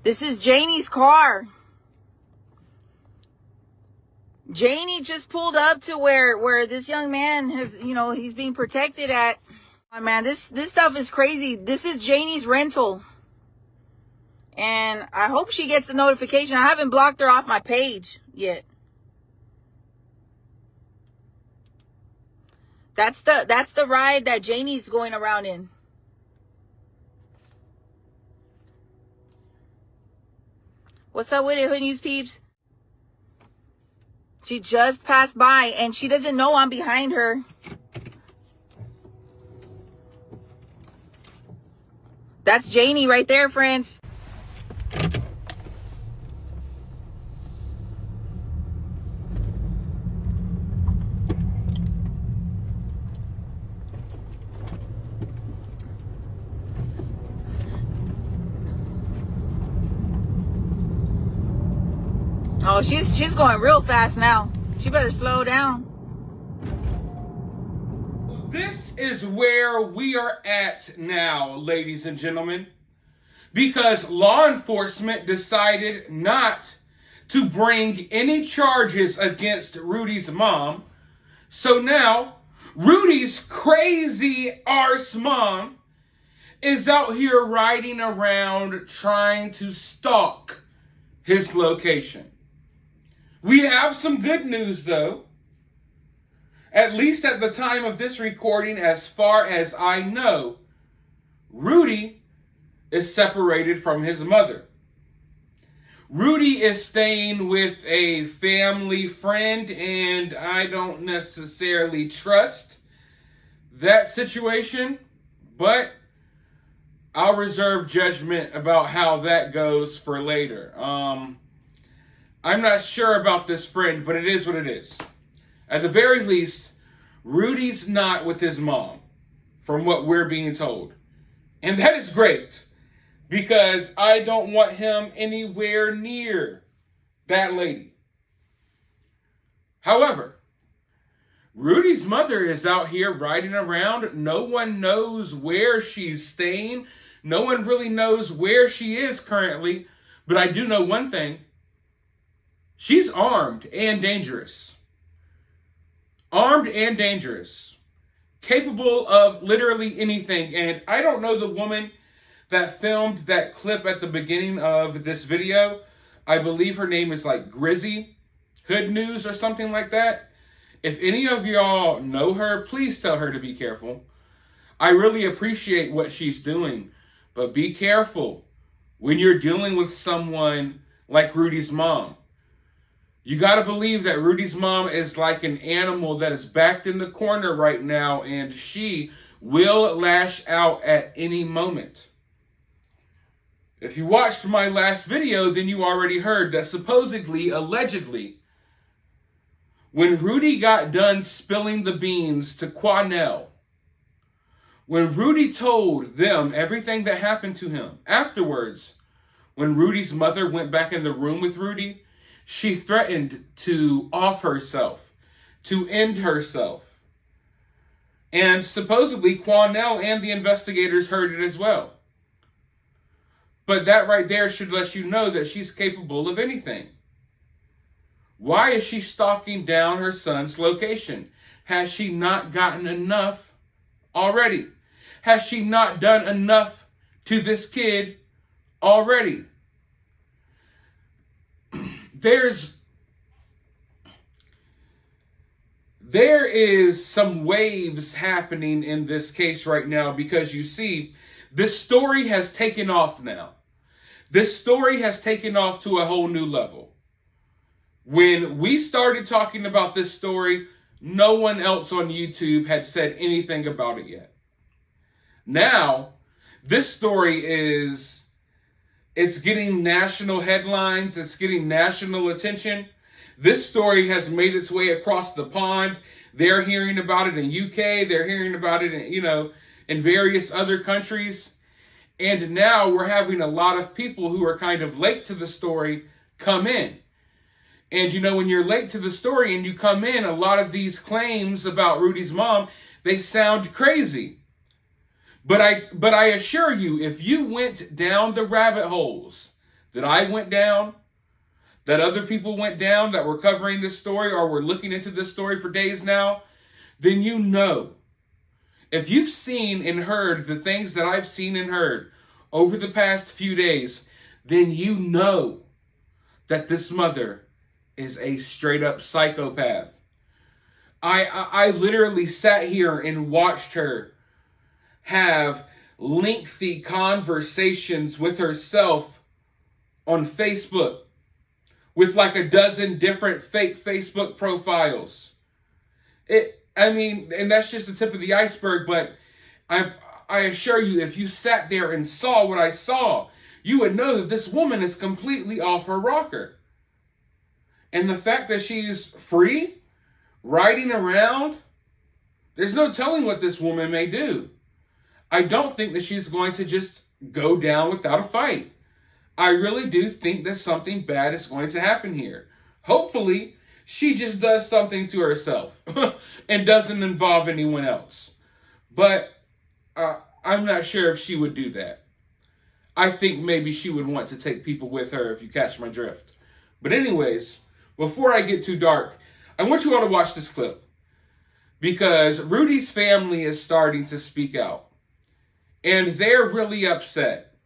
This is Janie's car. Janie just pulled up to where this young man has, he's being protected at. Oh, man, this stuff is crazy. This is Janie's rental. And I hope she gets the notification. I haven't blocked her off my page yet. That's the ride that Janie's going around in. What's up with it, Hood News peeps? She just passed by and she doesn't know I'm behind her. That's Janie right there, friends. Oh, she's going real fast now. She better slow down. This is where we are at now, ladies and gentlemen, because law enforcement decided not to bring any charges against Rudy's mom. So now, Rudy's crazy arse mom is out here riding around trying to stalk his location. We have some good news, though. At least at the time of this recording, as far as I know, Rudy is separated from his mother. Rudy is staying with a family friend, and I don't necessarily trust that situation, but I'll reserve judgment about how that goes for later. I'm not sure about this friend, but it is what it is. At the very least, Rudy's not with his mom, from what we're being told. And that is great, because I don't want him anywhere near that lady. However, Rudy's mother is out here riding around. No one knows where she's staying. No one really knows where she is currently. But I do know one thing. She's armed and dangerous. Armed and dangerous. Capable of literally anything. And I don't know the woman that filmed that clip at the beginning of this video. I believe her name is like Grizzy Hood News or something like that. If any of y'all know her, please tell her to be careful. I really appreciate what she's doing. But be careful when you're dealing with someone like Rudy's mom. You got to believe that Rudy's mom is like an animal that is backed in the corner right now, and she will lash out at any moment. If you watched my last video, then you already heard that supposedly, allegedly, when Rudy got done spilling the beans to Quanell, when Rudy told them everything that happened to him, afterwards, when Rudy's mother went back in the room with Rudy, she threatened to off herself, to end herself. And supposedly Quanell and the investigators heard it as well. But that right there should let you know that she's capable of anything. Why is she stalking down her son's location? Has she not gotten enough already? Has she not done enough to this kid already? There is some waves happening in this case right now, because you see, this story has taken off now. This story has taken off to a whole new level. When we started talking about this story, no one else on YouTube had said anything about it yet. Now, this story it's getting national headlines. It's getting national attention. This story has made its way across the pond. They're hearing about it in UK. They're hearing about it in various other countries. And now we're having a lot of people who are kind of late to the story come in. And when you're late to the story and you come in, a lot of these claims about Rudy's mom, they sound crazy. But I assure you, if you went down the rabbit holes that I went down, that other people went down that were covering this story or were looking into this story for days now, then you know. If you've seen and heard the things that I've seen and heard over the past few days, then you know that this mother is a straight up psychopath. I literally sat here and watched her have lengthy conversations with herself on Facebook with like a dozen different fake Facebook profiles. And that's just the tip of the iceberg, but I assure you, if you sat there and saw what I saw, you would know that this woman is completely off her rocker. And the fact that she's free, riding around, there's no telling what this woman may do. I don't think that she's going to just go down without a fight. I really do think that something bad is going to happen here. Hopefully, she just does something to herself and doesn't involve anyone else. But I'm not sure if she would do that. I think maybe she would want to take people with her, if you catch my drift. But anyways, before I get too dark, I want you all to watch this clip. Because Rudy's family is starting to speak out. And they're really upset.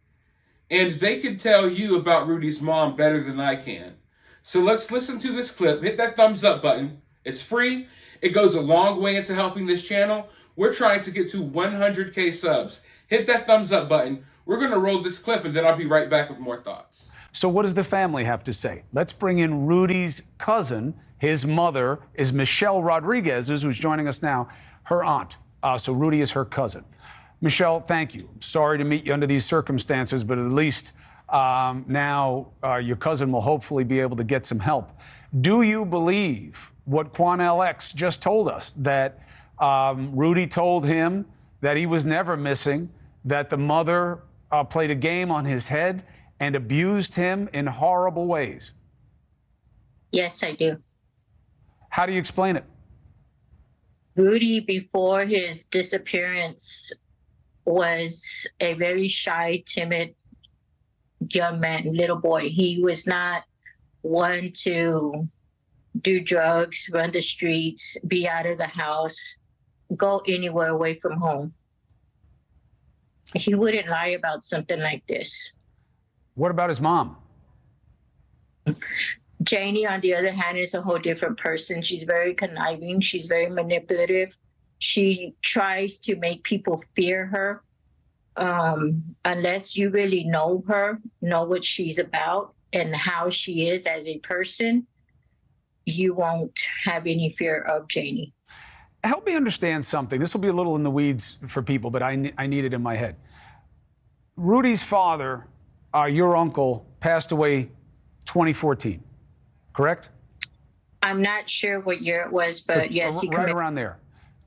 And they can tell you about Rudy's mom better than I can. So let's listen to this clip. Hit that thumbs up button. It's free. It goes a long way into helping this channel. We're trying to get to 100K subs. Hit that thumbs up button. We're going to roll this clip and then I'll be right back with more thoughts. So what does the family have to say? Let's bring in Rudy's cousin. His mother is Michelle Rodriguez, who's joining us now, her aunt. So Rudy is her cousin. Michelle, thank you. Sorry to meet you under these circumstances, but at least now your cousin will hopefully be able to get some help. Do you believe what Quan LX just told us, that Rudy told him that he was never missing, that the mother played a game on his head and abused him in horrible ways? Yes, I do. How do you explain it? Rudy, before his disappearance, was a very shy, timid young man, little boy. He was not one to do drugs, run the streets, be out of the house, go anywhere away from home. He wouldn't lie about something like this. What about his mom? Janie, on the other hand, is a whole different person. She's very conniving. She's very manipulative. She tries to make people fear her. Unless you really know her, know what she's about and how she is as a person, you won't have any fear of Janie. Help me understand something. This will be a little in the weeds for people, but I need it in my head. Rudy's father, your uncle, passed away 2014, correct? I'm not sure what year it was, but yes, he right around there.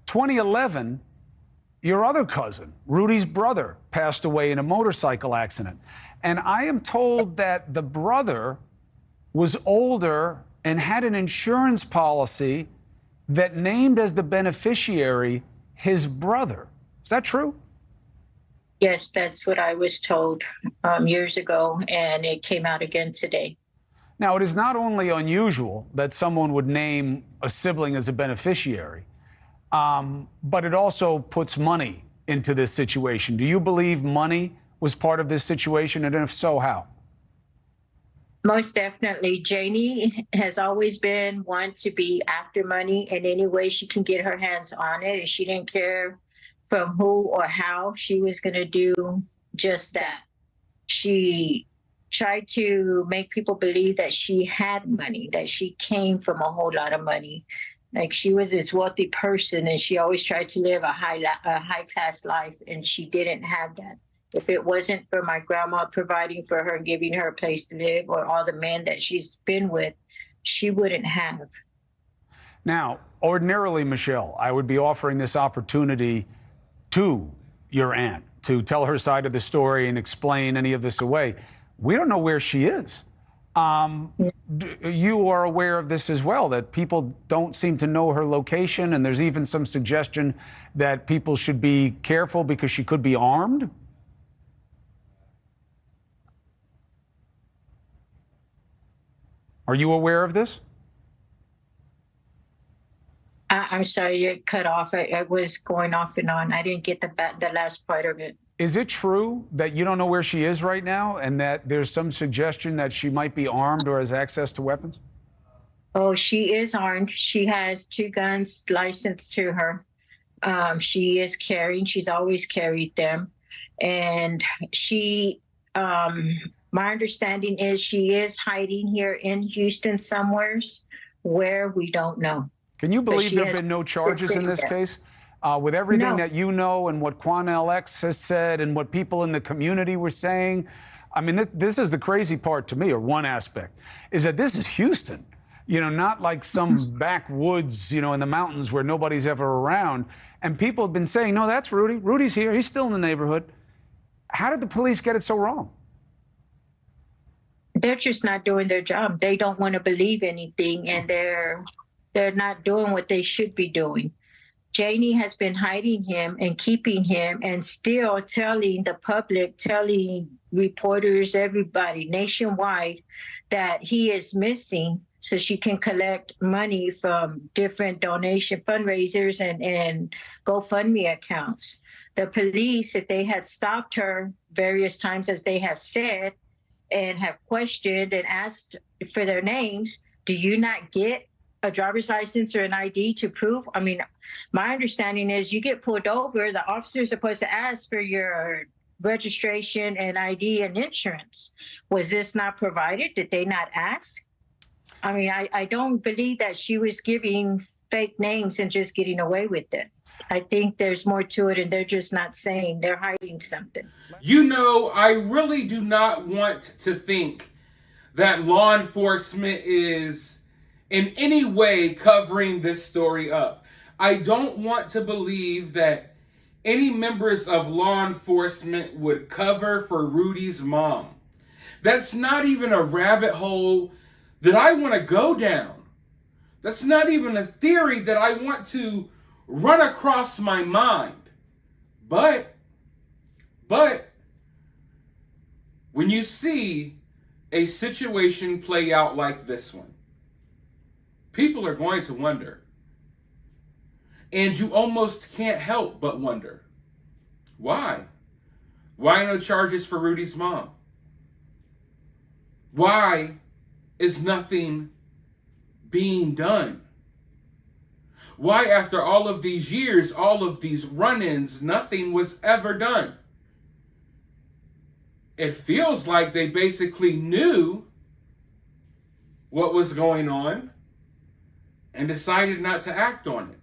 2011, your other cousin, Rudy's brother, passed away in a motorcycle accident. And I am told that the brother was older and had an insurance policy that named as the beneficiary his brother. Is that true? Yes, that's what I was told years ago, and it came out again today. Now, it is not only unusual that someone would name a sibling as a beneficiary, but it also puts money into this situation. Do you believe money was part of this situation? And if so, how? Most definitely. Janie has always been one to be after money in any way she can get her hands on it. And she didn't care from who or how. She was going to do just that. She tried to make people believe that she had money, that she came from a whole lot of money. Like she was this wealthy person and she always tried to live a high class life, and she didn't have that. If it wasn't for my grandma providing for her, giving her a place to live, or all the men that she's been with, she wouldn't have. Now, ordinarily, Michelle, I would be offering this opportunity to your aunt to tell her side of the story and explain any of this away. We don't know where she is. You are aware of this as well, that people don't seem to know her location, and there's even some suggestion that people should be careful because she could be armed. Are you aware of this? I'm sorry, you cut off. I was going off and on. I didn't get the last part of it. Is it true that you don't know where she is right now and that there's some suggestion that she might be armed or has access to weapons? Oh, she is armed. She has 2 guns licensed to her. She is carrying. She's always carried them. And she, my understanding is she is hiding here in Houston somewheres where we don't know. Can you believe there have been no charges in this case? With everything that you know and what Quanell X has said and what people in the community were saying, I mean, this is the crazy part to me, or one aspect, is that this is Houston. You know, not like some backwoods, you know, in the mountains where nobody's ever around. And people have been saying, no, that's Rudy. Rudy's here. He's still in the neighborhood. How did the police get it so wrong? They're just not doing their job. They don't want to believe anything, and they're not doing what they should be doing. Janie has been hiding him and keeping him and still telling the public, telling reporters, everybody nationwide that he is missing so she can collect money from different donation fundraisers and GoFundMe accounts. The police, if they had stopped her various times, as they have said, and have questioned and asked for their names, do you not get a driver's license or an ID to prove? I mean, my understanding is you get pulled over, the officer is supposed to ask for your registration and ID and insurance. Was this not provided? Did they not ask? I mean, I don't believe that she was giving fake names and just getting away with it. I think there's more to it, and they're just not saying. They're hiding something. You know, I really do not want to think that law enforcement is in any way covering this story up. I don't want to believe that any members of law enforcement would cover for Rudy's mom. That's not even a rabbit hole that I want to go down. That's not even a theory that I want to run across my mind. But when you see a situation play out like this one, people are going to wonder. And you almost can't help but wonder. Why? Why no charges for Rudy's mom? Why is nothing being done? Why, after all of these years, all of these run-ins, nothing was ever done? It feels like they basically knew what was going on and decided not to act on it.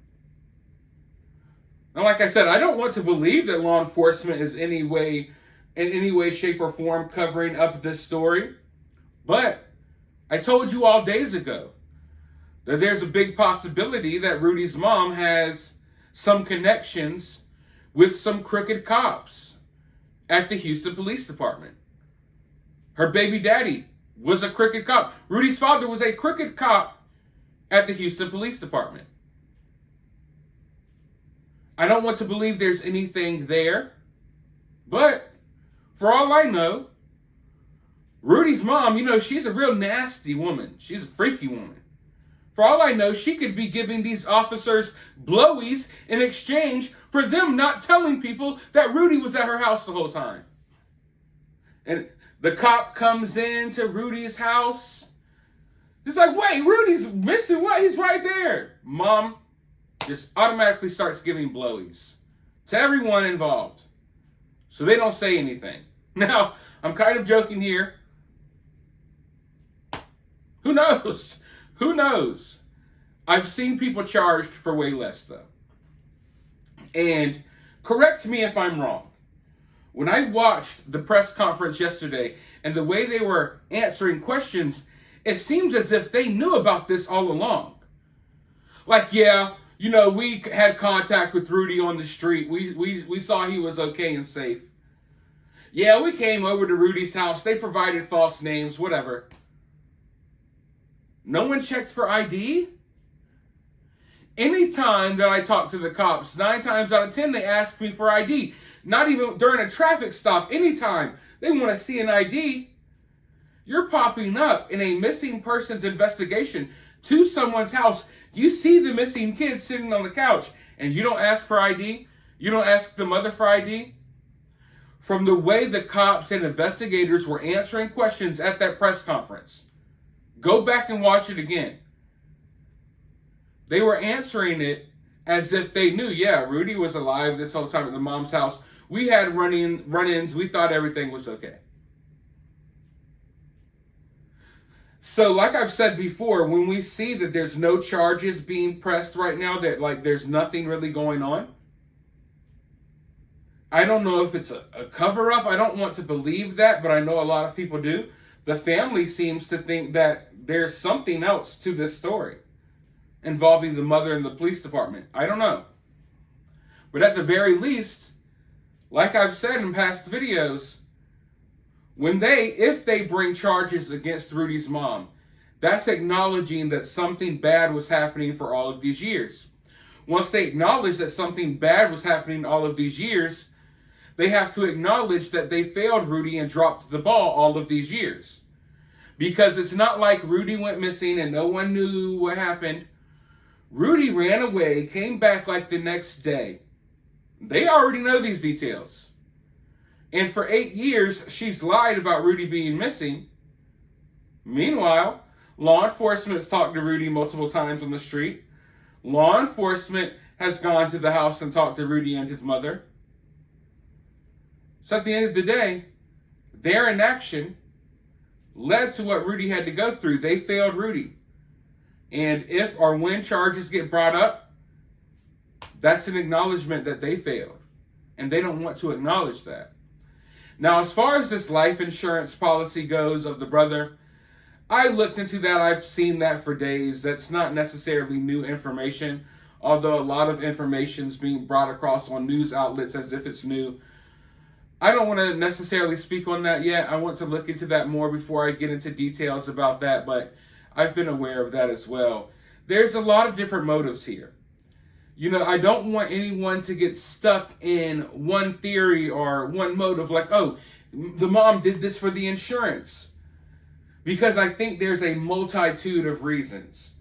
Now, like I said, I don't want to believe that law enforcement is in any way, shape, or form covering up this story. But I told you all days ago that there's a big possibility that Rudy's mom has some connections with some crooked cops at the Houston Police Department. Her baby daddy was a crooked cop. Rudy's father was a crooked cop at the Houston Police Department. I don't want to believe there's anything there, but for all I know, Rudy's mom, you know, she's a real nasty woman. She's a freaky woman. For all I know, she could be giving these officers blowies in exchange for them not telling people that Rudy was at her house the whole time. And the cop comes into Rudy's house. He's like, wait, Rudy's missing what? He's right there. Mom just automatically starts giving blowies to everyone involved, so they don't say anything. Now, I'm kind of joking here. Who knows? Who knows? I've seen people charged for way less, though. And correct me if I'm wrong. When I watched the press conference yesterday and the way they were answering questions, it seems as if they knew about this all along. Like, yeah, you know, we had contact with Rudy on the street. We saw he was okay and safe. Yeah, we came over to Rudy's house. They provided false names, whatever. No one checks for ID? Anytime that I talk to the cops, 9 times out of 10, they ask me for ID. Not even during a traffic stop. Anytime they want to see an ID. You're popping up in a missing persons investigation to someone's house. You see the missing kid sitting on the couch, and you don't ask for ID? You don't ask the mother for ID? From the way the cops and investigators were answering questions at that press conference, go back and watch it again. They were answering it as if they knew, yeah, Rudy was alive this whole time at the mom's house. We had run-ins. We thought everything was okay. So like I've said before, when we see that there's no charges being pressed right now, that like there's nothing really going on, I don't know if it's a cover-up. I don't want to believe that, but I know a lot of people do. The family seems to think that there's something else to this story involving the mother and the police department. I don't know. But at the very least, like I've said in past videos, if they bring charges against Rudy's mom, that's acknowledging that something bad was happening for all of these years. Once they acknowledge that something bad was happening all of these years, they have to acknowledge that they failed Rudy and dropped the ball all of these years. Because it's not like Rudy went missing and no one knew what happened. Rudy ran away, came back like the next day. They already know these details. And for 8 years, she's lied about Rudy being missing. Meanwhile, law enforcement's talked to Rudy multiple times on the street. Law enforcement has gone to the house and talked to Rudy and his mother. So at the end of the day, their inaction led to what Rudy had to go through. They failed Rudy. And if or when charges get brought up, that's an acknowledgement that they failed. And they don't want to acknowledge that. Now, as far as this life insurance policy goes of the brother, I looked into that. I've seen that for days. That's not necessarily new information, although a lot of information is being brought across on news outlets as if it's new. I don't want to necessarily speak on that yet. I want to look into that more before I get into details about that, but I've been aware of that as well. There's a lot of different motives here. You know, I don't want anyone to get stuck in one theory or one motive, like, oh, the mom did this for the insurance. Because I think there's a multitude of reasons.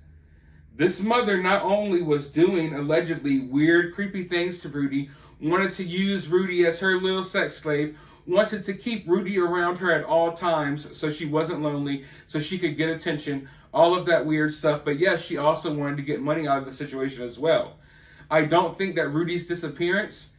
This mother not only was doing allegedly weird, creepy things to Rudy, wanted to use Rudy as her little sex slave, wanted to keep Rudy around her at all times so she wasn't lonely, so she could get attention, all of that weird stuff. But yes, she also wanted to get money out of the situation as well. I don't think that Rudy's disappearance,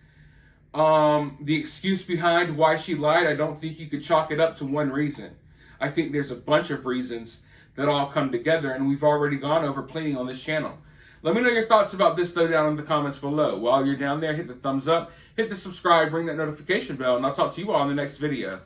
the excuse behind why she lied, I don't think you could chalk it up to one reason. I think there's a bunch of reasons that all come together, and we've already gone over plenty on this channel. Let me know your thoughts about this, though, down in the comments below. While you're down there, hit the thumbs up, hit the subscribe, ring that notification bell, and I'll talk to you all in the next video.